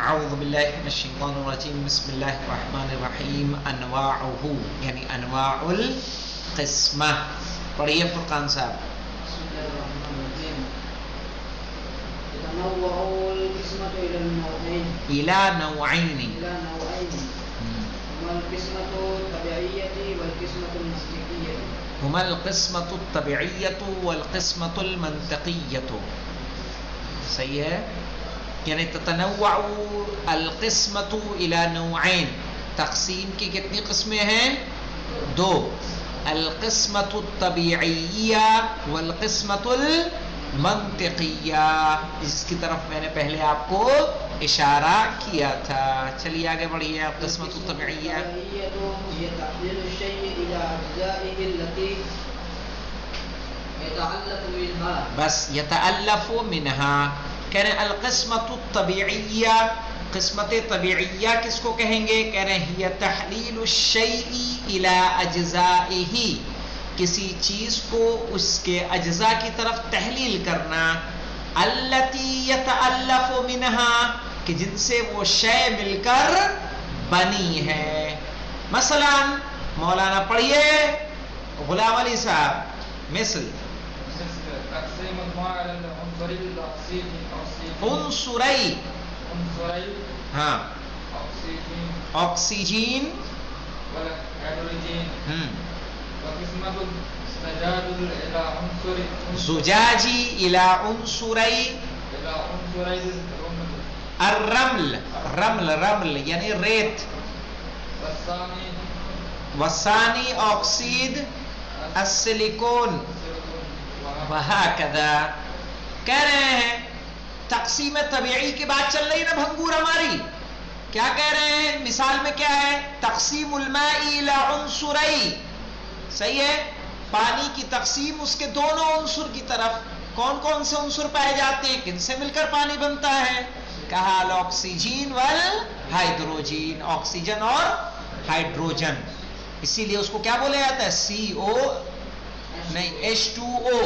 اعوذ باللہ من الشیطان الرجیم بسم اللہ الرحمن الرحیم انواعہ یعنی انواع القسمہ. پڑھیے فرقان صاحب. الى نوعین هما القسمة الطبيعية والقسمة المنطقية. صحیح ہے. یعنی تتنوع القسمة الى نوعین. تقسیم کی کتنی قسمیں ہیں؟ دو. القسمة الطبيعية والقسمة المنطقية، جس کی طرف میں نے پہلے آپ کو اشارہ کیا تھا. چلیے آگے بڑھیے. القسمة الطبيعية بس يتألف منها. کہہ رہے ہیں القسمة الطبيعية، قسمت طبیعیہ کس کو کہیں گے؟ کہہ رہے ہیں هي تحلیل الشیء الى اجزائه، کسی چیز کو اس کے اجزاء کی طرف تحلیل کرنا. التي يتألف منها، کہ جن سے وہ شے مل کر بنی ہے. مثلا مولانا پڑھیے غلام علی صاحب. مثل عنصری، ہاں، آکسیجین، زجاجی الى عنصری، الرمل، رمل رمل یعنی ریت، وثانی آکسید السلیکون، وہکذا. کہہ رہے ہیں تقسیم طبیعی کی بات چل رہی نا بھنگور ہماری. کیا کہہ رہے ہیں؟ مثال میں کیا ہے؟ تقسیم الماء الى عنصری. صحیح ہے. پانی کی تقسیم اس کے دونوں عنصر کی طرف. کون کون سے عنصر پائے جاتے ہیں؟ کن سے مل کر پانی بنتا ہے؟ کہا الاکسیجین والہائیڈروجین، آکسیجن اور ہائیڈروجن. اسی لیے اس کو کیا بولا جاتا ہے؟ CO نہیں H2O.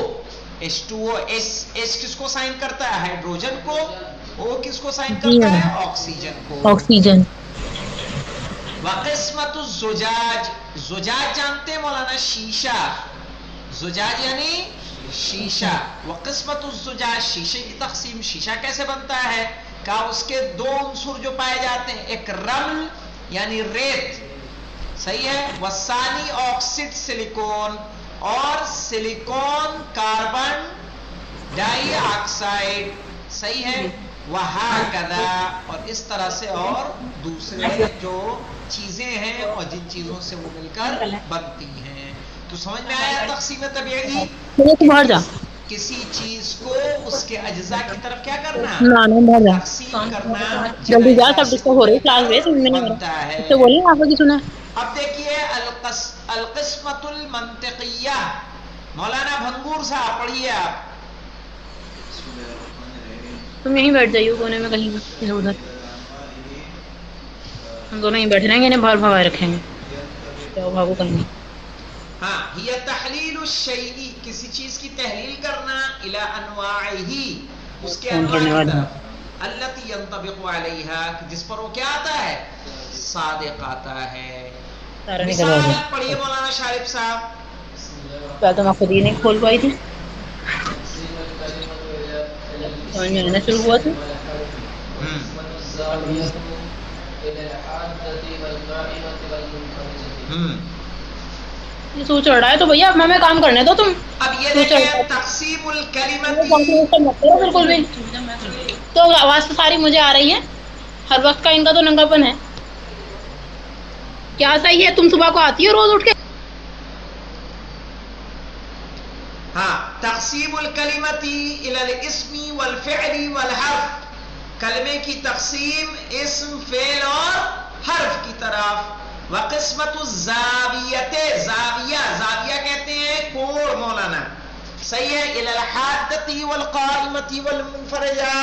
H2O H کس کو سائن کرتا ہے؟ ہائیڈروجن کو. O کس کو سائن کرتا ہے؟ آکسیجن کو. آکسیجن. وقسمت الزجاج، زجاج جانتے ہیں مولانا؟ شیشہ. زجاج یعنی شیشہ. وقسمت الزجاج، شیشے کی تقسیم. شیشہ کیسے بنتا ہے؟ کہا اس کے دو عنصر جو پائے جاتے ہیں، ایک رمل یعنی ریت، صحیح ہے، والثانی آکسیڈ سلیکون، اور سلیکون کاربن ڈائی آکسائڈ، صحیح ہے. وہکذا، اور اس طرح سے اور دوسرے جو چیزیں ہیں اور جن چیزوں سے وہ مل کر بنتی ہیں. تو سمجھ میں آیا تقسیم طبیعی؟ کسی چیز کو اس کے اجزاء کی طرف کیا کرنا؟ تقسیم کرنا، جلدی جا، سب ڈسٹرب ہو رہی کلاس میں، سمجھ میں نہیں آ بنتا رہا. ہے. اس سے بولیے آپ کی سنا. اب دیکھیے القسمۃ المنطقیہ. مولانا بھنگور صاحب پڑھیے آپ. تم یہیں بیٹھ جائیے کونے میں کہیں ادھر ادھر. ہم دونوں یہیں بیٹھے رہیں گے، انہیں باہر بھگائے رکھیں گے. جاؤ بھاگو کہیں. ہاں، یہ تحلیل الشیء، کسی چیز کی تحلیل کرنا، الی انواعہ، اس کے کون انواع پڑھنے کی والا طرف. التی ینطبق علیہا، جس پر وہ کیا آتا ہے؟ صادق آتا ہے. سارا نکلوا مثال دیا. پڑھیے مولانا شارف صاحب. پہلے تو میں خود ہی نہیں کھول پائی تھی، سمجھ میں آنا شروع ہوا تھا. یہ سوچ رہا ہے تو بھیا اب ہمیں کام کرنے دو. تم اب یہ دیکھیں تقسیم الکلمتی. بالکل بھی تو آواز تو ساری مجھے آ رہی ہے. ہر وقت کا ان کا تو ننگا پن ہے. کیا صحیح ہے؟ تم صبح کو آتی ہو روز اٹھ کے. ہاں، تقسیم الکلمتی الی الاسم والفعل والحرف، کلمے کی تقسیم اسم، فعل اور حرف کی طرف. وقسمت الزاویت، زاویہ، زاویہ کہتے ہیں کوڑ مولانا، صحیح ہے. الی الحادۃ والقائمۃ والمنفرجہ.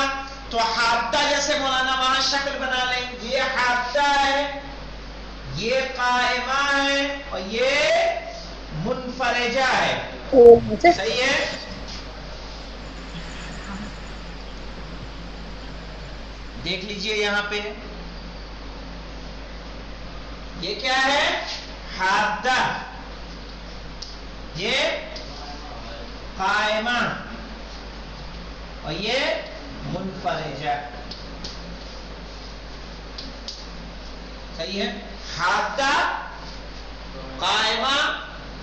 تو حادہ جیسے مولانا وہاں شکل بنا لیں، یہ حادہ ہے، یہ قائمہ ہے، اور یہ منفرجہ ہے. صحیح ہے. دیکھ لیجئے یہاں پہ یہ کیا ہے؟ حادہ، یہ قائمہ، اور یہ منفرجہ. صحیح ہے؟ حادہ، قائمہ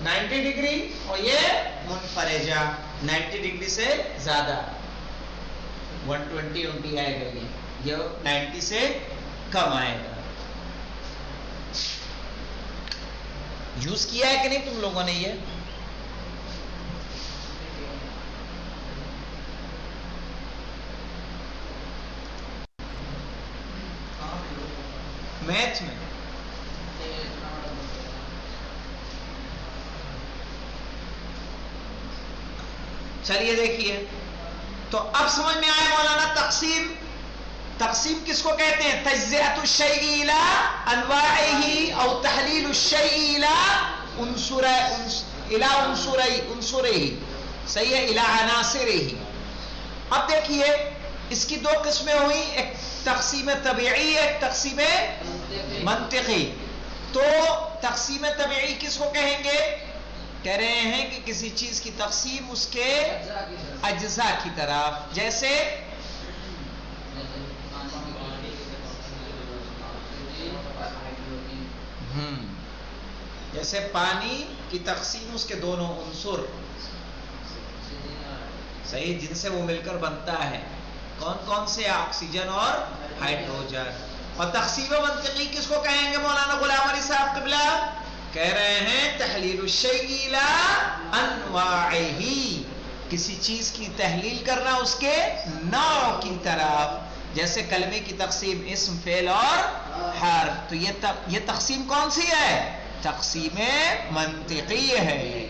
90 ڈگری، اور یہ منفرجہ 90 ڈگری سے زیادہ. 120 آئے گا، یہ 90 سے کم آئے گا. یوز کیا ہے کہ نہیں تم لوگوں نے یہ؟ میتھ میں چلیے دیکھیے تو اب سمجھ میں آئے مولانا. تقسیم، تقسیم کس کو کہتے ہیں؟ تجزئۃ الشیء الی انواعہ او تحلیل الشیء الی عنصرہ، صحیح ہے، الی عناصرہ. اب دیکھیے اس کی دو قسمیں ہوئی، ایک تقسیم طبیعی، ایک تقسیم منطقی. تو تقسیم طبیعی کس کو کہیں گے؟ کہہ رہے ہیں کہ کسی چیز کی تقسیم اس کے اجزاء کی طرف، جیسے جیسے پانی کی تقسیم اس کے دونوں عنصر، صحیح، جن سے وہ مل کر بنتا ہے، کون کون سے؟ آکسیجن اور ہائیڈروجن. اور تقسیم منطقی کس کو کہیں گے مولانا غلام علی صاحب قبلہ؟ کہہ رہے ہیں تحلیل الشیء الی انواعہ، کسی چیز کی تحلیل کرنا اس کے نوع کی طرف. جیسے کلمے کی تقسیم اسم، فعل اور حرف. تو یہ تقسیم کون سی ہے؟ تقسیم منطقی ہے.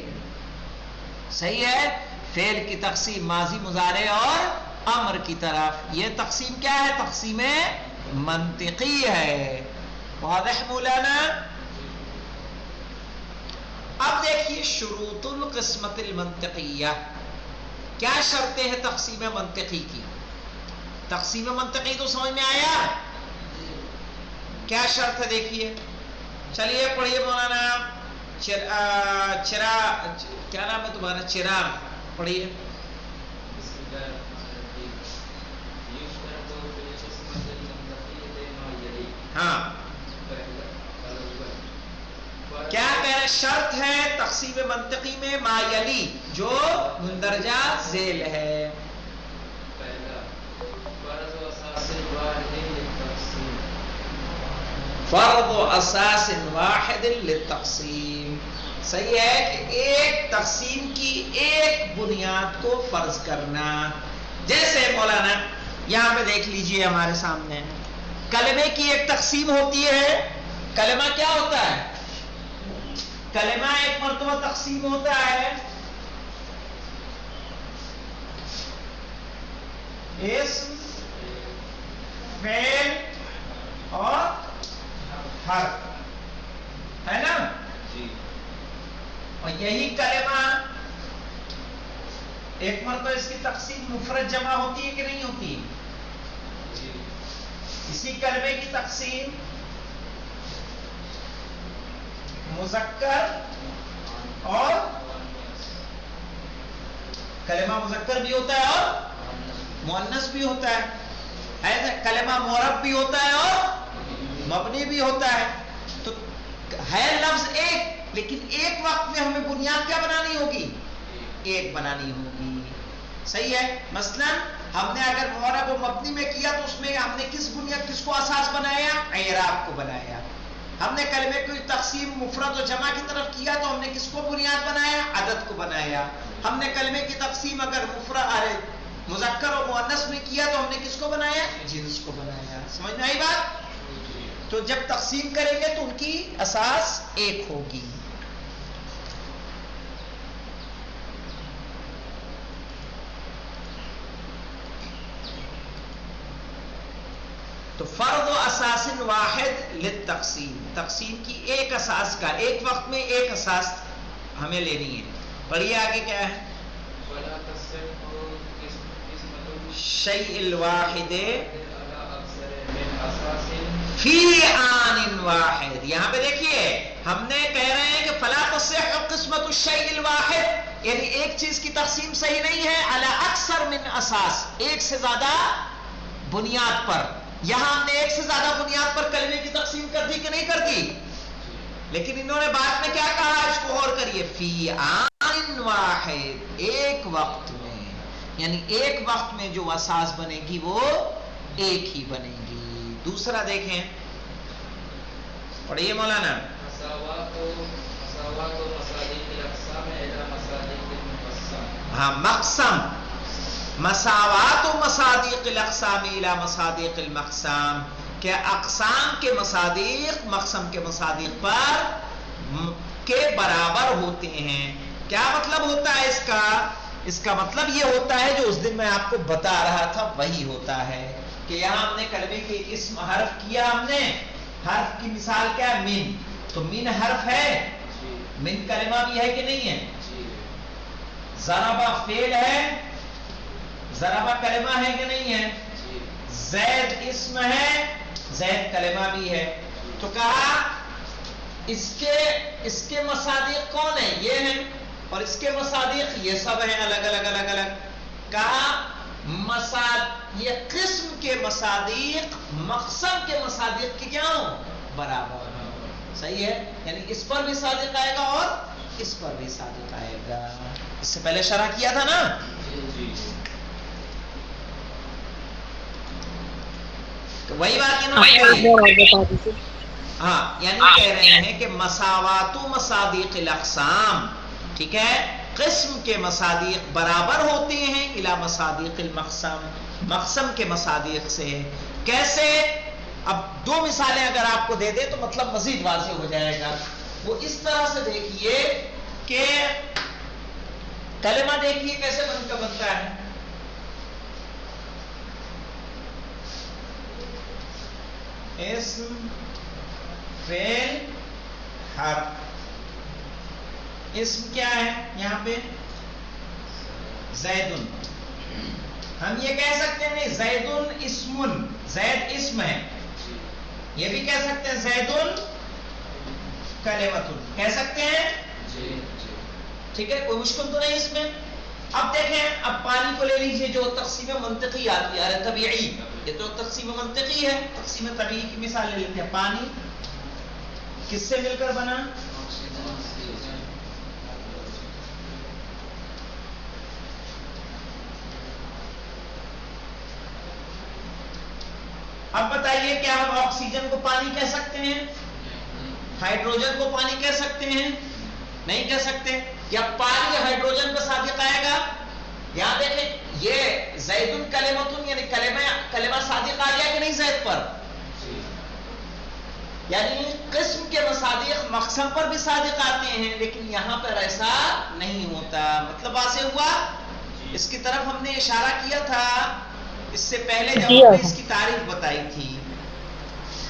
صحیح ہے. فعل کی تقسیم ماضی، مضارع اور امر کی طرف، یہ تقسیم کیا ہے؟ تقسیم منطقی ہے. واضح مولانا؟ اب دیکھیے شروط القسمت المنطقیہ، کیا شرطیں ہیں تقسیم منطقی کی؟ تقسیم منطقی تو سمجھ میں آیا، کیا شرط ہے دیکھیے. چلیے پڑھیے مولانا. کیا نام ہے تمہارا؟ چراغ، پڑھیے. ہاں کیا کہہ رہے؟ شرط ہے تقسیم منطقی میں ما یلی، جو مندرجہ ذیل ہے. فرض و اساس واحد للتقسیم، صحیح ہے کہ ایک تقسیم کی ایک بنیاد کو فرض کرنا. جیسے مولانا یہاں پہ دیکھ لیجئے ہمارے سامنے کلمے کی ایک تقسیم ہوتی ہے. کلمہ کیا ہوتا ہے؟ کلمہ ایک مرتبہ تقسیم ہوتا ہے اسم، فعل اور حرف، ہے نا؟ اور یہی کلمہ ایک مرتبہ اس کی تقسیم مفرد جمع ہوتی ہے کہ نہیں ہوتی؟ اسی کلمے کی تقسیم مذکر اور کلمہ مذکر بھی ہوتا ہے اور مؤنث بھی ہوتا ہے. ایسا کلمہ معرب بھی ہوتا ہے اور مبنی بھی ہوتا ہے. تو ہے لفظ ایک، لیکن ایک وقت میں ہمیں بنیاد کیا بنانی ہوگی؟ ایک بنانی ہوگی. صحیح ہے. مثلا ہم نے اگر معرب و مبنی میں کیا تو اس میں ہم نے کس بنیاد، کس کو اساس بنایا؟ اعراب کو بنایا. ہم نے کلمے کی تقسیم مفرد و جمع کی طرف کیا تو ہم نے کس کو بنیاد بنایا؟ عدد کو بنایا. ہم نے کلمے کی تقسیم اگر مذکر و مؤنث میں کیا تو ہم نے کس کو بنایا؟ جنس کو بنایا. سمجھ میں آئی بات؟ تو جب تقسیم کریں گے تو ان کی اساس ایک ہوگی. تو فرض و اساس واحد للتقسیم، تقسیم کی ایک اساس کا، ایک وقت میں ایک اساس ہمیں لینی ہے. پڑھیے آگے کیا ہے؟ شیء الواحد فی آن واحد. یہاں پہ دیکھیے ہم نے کہہ رہے ہیں کہ فلا تصح قسمت الشیء الواحد، یعنی ایک چیز کی تقسیم صحیح نہیں ہے علی اکثر من اساس، ایک سے زیادہ بنیاد پر. یہاں ہم نے ایک سے زیادہ بنیاد پر کلمے کی تقسیم کر دی کہ نہیں کر دی؟ لیکن انہوں نے بعد میں کیا کہا، اس کو غور کریے، فی آن واحد، ایک وقت میں، یعنی ایک وقت میں جو اساس بنے گی وہ ایک ہی بنے گی. دوسرا دیکھیں، پڑھیے مولانا. ہاں، مقسم، مساوات و مصادیق الاقسام الی مصادیق المقسام، کہ اقسام کے مصادیق مقسم کے مصادیق پر کے برابر ہوتے ہیں. کیا مطلب ہوتا ہے اس کا؟ اس کا مطلب یہ ہوتا ہے جو اس دن میں آپ کو بتا رہا تھا وہی ہوتا ہے کہ یہاں ہم نے کلمے کے اسم حرف کیا، ہم نے حرف کی مثال کیا ہے؟ من. تو من حرف ہے، من کلمہ بھی ہے کہ نہیں ہے؟ ضربہ فعل ہے، ضربہ کلمہ ہے کہ نہیں ہے؟ زید اسم ہے، زید کلمہ بھی ہے. تو کہا اس کے مصادیق کون ہیں؟ یہ ہیں، اور اس کے مصادیق یہ سب ہیں، الگ الگ الگ الگ. کہا یہ قسم کے مصادیق مقسم کے مصادیق کی کیا ہوں؟ برابر. صحیح ہے، یعنی اس پر بھی صادق آئے گا اور اس پر بھی صادق آئے گا. اس سے پہلے شرح کیا تھا نا. وہی بات. ہاں، یعنی کہہ رہے ہیں کہ مساوات و مصادیق الاقسام، ٹھیک ہے، قسم کے مصادیق برابر ہوتے ہیں الی مصادیق المقسم، مقسم کے مصادیق سے. کیسے؟ اب دو مثالیں اگر آپ کو دے دے تو مطلب مزید واضح ہو جائے گا. وہ اس طرح سے دیکھیے کہ کلمہ دیکھیے کیسے بنتا ہے. اسم، فعل، حرف. اسم کیا ہے یہاں پہ؟ زیدن. ہم یہ کہہ سکتے ہیں نہیں، زیدن اسمن، زید اسم ہے. یہ بھی کہہ سکتے ہیں زیدن کلمتن، کہہ سکتے ہیں. ٹھیک ہے، کوئی مشکل تو نہیں اس میں. اب دیکھیں، اب پانی کو لے لیجئے جو تقسیم منطقی آتی ہے، طبیعی، یہ تو تقسیم منطقی ہے. تقسیم طبیعی کی مثال لے لیتے ہیں. پانی کس سے مل کر بنا؟ اب بتائیے کیا ہم آکسیجن کو پانی کہہ سکتے ہیں؟ ہائیڈروجن کو پانی کہہ سکتے ہیں؟ نہیں کہہ سکتے. یا پانی ہائیڈروجن پہ صادق آئے گا؟ یہاں دیکھیں، یہ زیدن کلمتن، یعنی کلمہ صادق آ گیا کہ نہیں زید پر؟ یعنی قسم کے مصادیق مقسم پر بھی صادق آتے ہیں، لیکن یہاں پر ایسا نہیں ہوتا. مطلب واضح ہوا؟ اس کی طرف ہم نے اشارہ کیا تھا اس سے پہلے جب ہم نے اس کی تعریف بتائی تھی،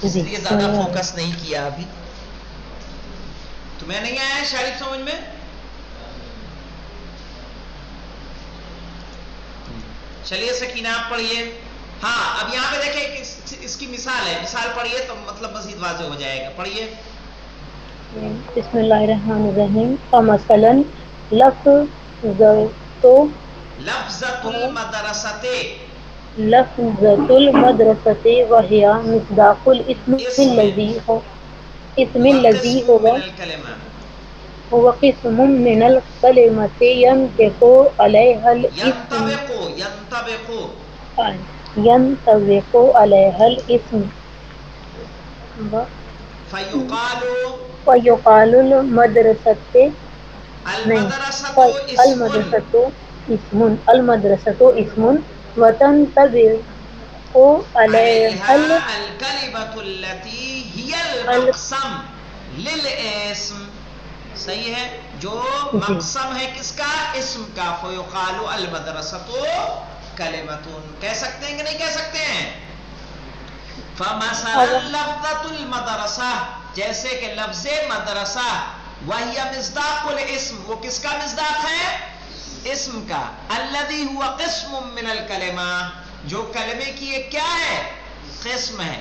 اس لیے زیادہ فوکس نہیں کیا ابھی. تمہیں نہیں آیا شریف سمجھ میں؟ چلیے سکینہ آپ پڑھیے. ہاں، اب یہاں پہ دیکھیں کہ اس کی مثال ہے، مثال پڑھیے تو مطلب مزید واضح ہو جائے گا. پڑھیے. بسم اللہ الرحمن الرحیم. فمثلا لفظۃ المدرسۃ، لفظۃ المدرسۃ وہی مصداق الاسم الذی هو قسم من الکلمۃ ينطبق علیہ الاسم فیقال المدرسۃ اسم وتنطبق علیہ الکلمۃ التی ہی المقسم للاسم. صحیح ہے، جو مقسم ہے کس کا؟ اسم کا. فیقال المدرسۃ کلمتن، کہہ سکتے ہیں کہ نہیں کہہ سکتے ہیں؟ فمثلا لفظۃ المدرسہ، جیسے کہ لفظ مدرسہ، وہی مصداق الاسم، وہ کس کا مصداق ہے؟ اسم کا. الذی هو قسم من الکلمہ، جو کلمے کی ایک کیا ہے؟ قسم ہے.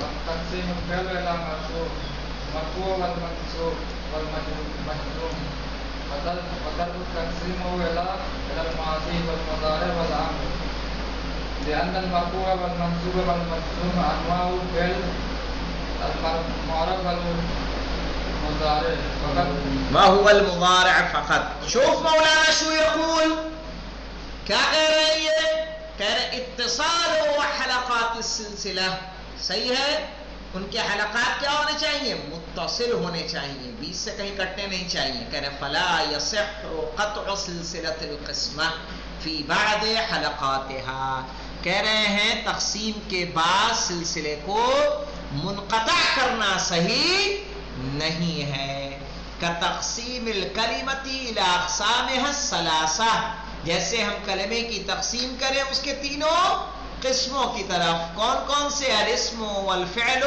تقسیم الفعل الى مرفوع والمنصوب والمجزوم وترك تقسيمه الى الماضي والمضارع والامر لان المرفوع والمنصوب والمجزوم انواع الفعل المعرب والمضارع فقط. ما هو المضارع فقط. شوف مولانا شو يقول، کیا کہہ رہے ہیں یہ؟ کہہ رہے اتصال و حلقات السلسلہ، صحیح ہے، ان کے حلقات کیا ہونے چاہیے؟ متصل ہونے چاہیے، بیچ سے کہیں کٹنے نہیں چاہیے. کہہ رہے فلا يصح قطع سلسلة القسمة فی بعد حلقاتها. کہہ رہے ہیں تقسیم کے بعد سلسلے کو منقطع کرنا صحیح نہیں ہے. کتقسیم الکلمۃ الی اقسامها الثلاثہ، جیسے ہم کلمے کی تقسیم کریں اس کے تینوں قسموں کی طرف. کون کون سے؟ الاسم والفعل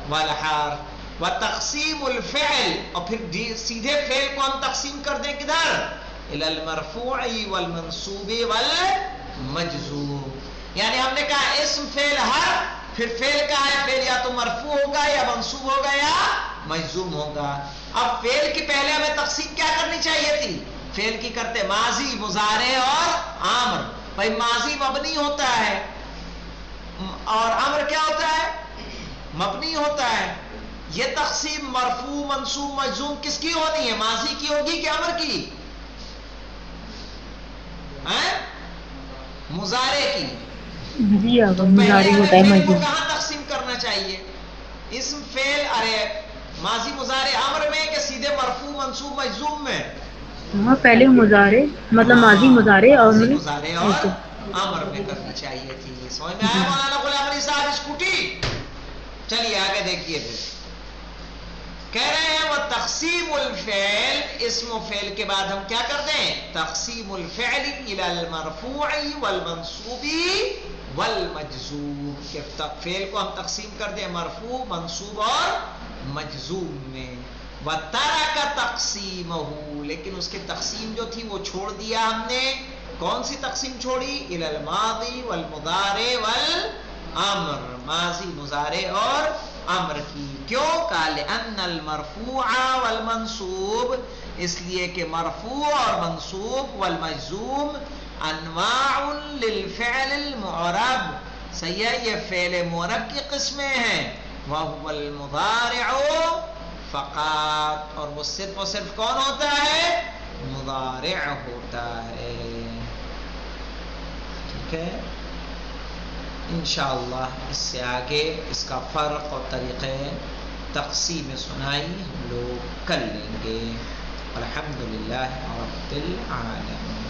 والحرف. وتقسیم الفعل، اور پھر سیدھے فعل کو ہم تقسیم کر دیں کدھر؟ الی المرفوع والمنصوب والمجزوم. یعنی ہم نے کہا اسم فعل حرف، پھر فعل کا ہے، فعل یا تو مرفوع ہوگا یا منصوب ہوگا یا مجزوم ہوگا. اب فعل کی پہلے ہمیں تقسیم کیا کرنی چاہیے تھی؟ فعل کی کرتے ماضی، مضارع اور امر. بھائی ماضی مبنی ہوتا ہے اور امر کیا ہوتا ہے؟ مبنی ہوتا ہے. یہ تقسیم مرفوع منصوب مجزوم کس کی ہونی ہے؟ ماضی کی ہوگی کہ امر کی؟ مضارع کی. جی تو مضارع ہوتا ہے پہلے کو مجزوم. کہاں تقسیم کرنا چاہیے؟ اسم فعل ارے ماضی مضارع امر میں کہ سیدھے مرفوع منصوب مجزوم میں؟ ہاں پہلے مضارع مطلب ماضی مضارع اور ماضی مضارع اور امر میں کرنی چاہیے تھی. سمجھ میں آیا مولانا غلام علی صاحب اسکوٹی؟ چلیے آگے دیکھیے. پھر کہہ رہے ہیں وہ تقسیم الفعل، اسم و فعل کے بعد ہم کیا کر دیں؟ تقسیم الفعل الى المرفوع والمنصوب والمجزوم. کہ فعل کو ہم تقسیم کر دیں مرفوع، منصوب اور مجزوم میں. وَتَرَكَ تَقْسِيمَهُ، لیکن اس کی تقسیم جو تھی وہ چھوڑ دیا ہم نے. کون سی تقسیم چھوڑی؟ إِلَى الْمَاضِي وَالْمُضَارِعِ وَالْأَمْرِ، ماضی مضارع اور امر کی. کیوں؟ قال لأن المرفوع والمنصوب، اس لیے کہ مرفوع اور منصوب والمجزوم انواع للفعل المعرب، صحیح ہے، یہ فعل معرب کی قسمیں ہیں. وهو المضارع فقط، اور وہ صرف اور صرف کون ہوتا ہے؟ مضارع ہوتا ہے. ٹھیک ہے، انشاءاللہ اس سے آگے اس کا فرق اور طریقے تقسیم سنائی ہم لوگ کر لیں گے. الحمدللہ رب العالمین.